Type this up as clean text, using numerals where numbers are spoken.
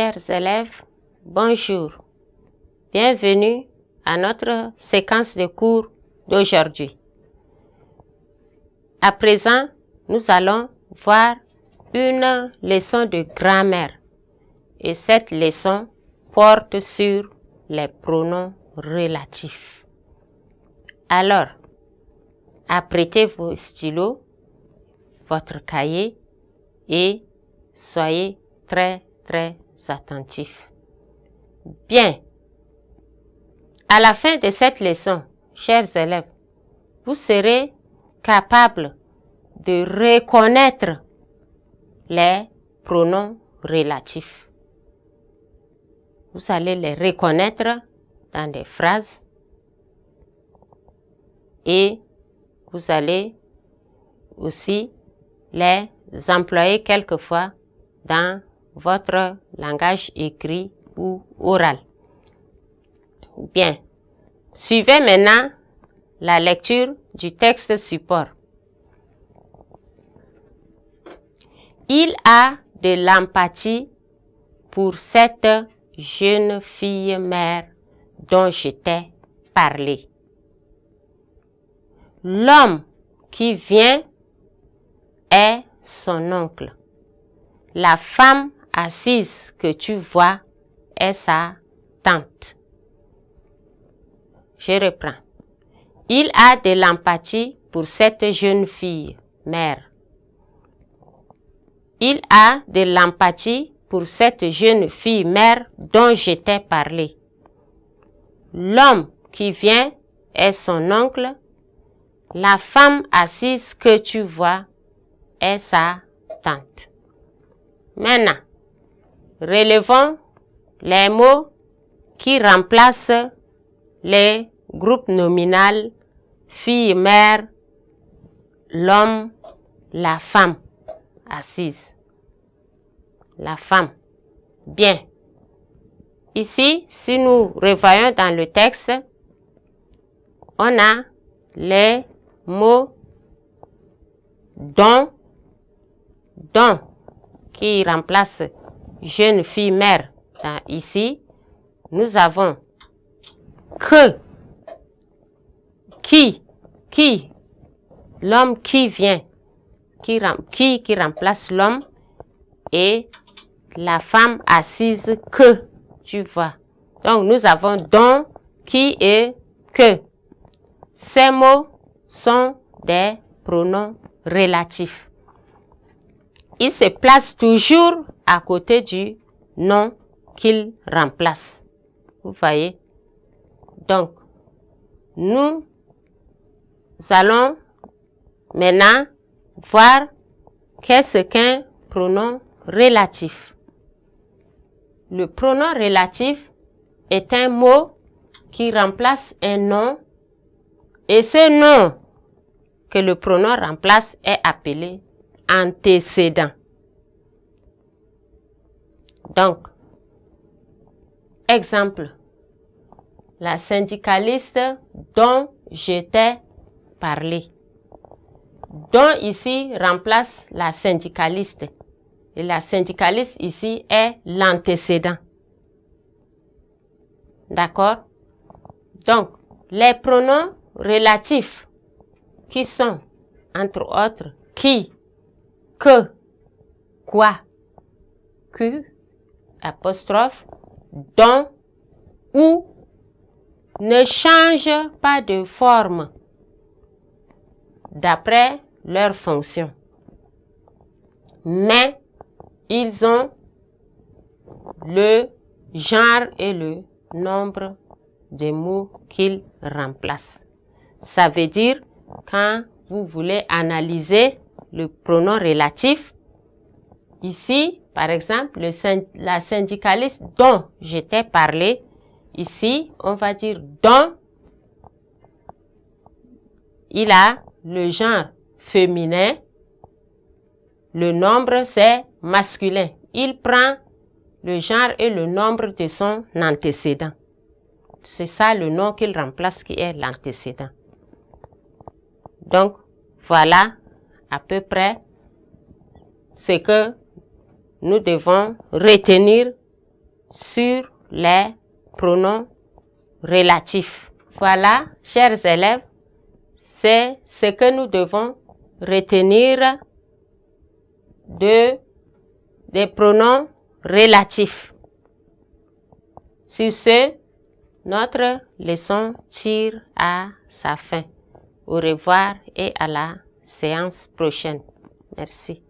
Chers élèves, bonjour. Bienvenue à notre séquence de cours d'aujourd'hui. À présent, nous allons voir une leçon de grammaire. Et cette leçon porte sur les pronoms relatifs. Alors, apprêtez vos stylos, votre cahier et soyez très attentifs. Bien. À la fin de cette leçon, chers élèves, vous serez capables de reconnaître les pronoms relatifs. Vous allez les reconnaître dans des phrases et vous allez aussi les employer quelquefois dans votre langage écrit ou oral. Bien. Suivez maintenant la lecture du texte support. Il a de l'empathie pour cette jeune fille mère dont je t'ai parlé. L'homme qui vient est son oncle. La femme assise que tu vois est sa tante. Je reprends. Il a de l'empathie pour cette jeune fille mère. Il a de l'empathie pour cette jeune fille mère dont je t'ai parlé. L'homme qui vient est son oncle. La femme assise que tu vois est sa tante. Maintenant, relevons les mots qui remplacent les groupes nominaux fille, mère, l'homme, la femme assise. La femme. Bien. Ici, si nous revoyons dans le texte, on a les mots dont qui remplace jeune fille mère. Ici, nous avons que, qui, l'homme qui vient, qui remplace l'homme et la femme assise que, tu vois. Donc, nous avons dont, qui et que. Ces mots sont des pronoms relatifs. Ils se placent toujours à côté du nom qu'ils remplacent. Vous voyez? Donc, nous allons maintenant voir qu'est-ce qu'un pronom relatif. Le pronom relatif est un mot qui remplace un nom et ce nom que le pronom remplace est appelé antécédent. Donc, exemple, la syndicaliste dont je t'ai parlé. Dont ici remplace la syndicaliste. Et la syndicaliste ici est l'antécédent. D'accord? Donc, les pronoms relatifs qui sont, entre autres, qui, que, quoi, que, apostrophe, dont, ou, ne changent pas de forme d'après leur fonction. Mais ils ont le genre et le nombre de mots qu'ils remplacent. Ça veut dire, quand vous voulez analyser le pronom relatif, ici, par exemple, la syndicaliste dont je t'ai parlé, ici, on va dire dont il a le genre féminin, le nombre c'est masculin. Il prend le genre et le nombre de son antécédent. C'est ça le nom qu'il remplace qui est l'antécédent. Donc, voilà à peu près ce que nous devons retenir sur les pronoms relatifs. Voilà, chers élèves, c'est ce que nous devons retenir des pronoms relatifs. Sur ce, notre leçon tire à sa fin. Au revoir et à la séance prochaine. Merci.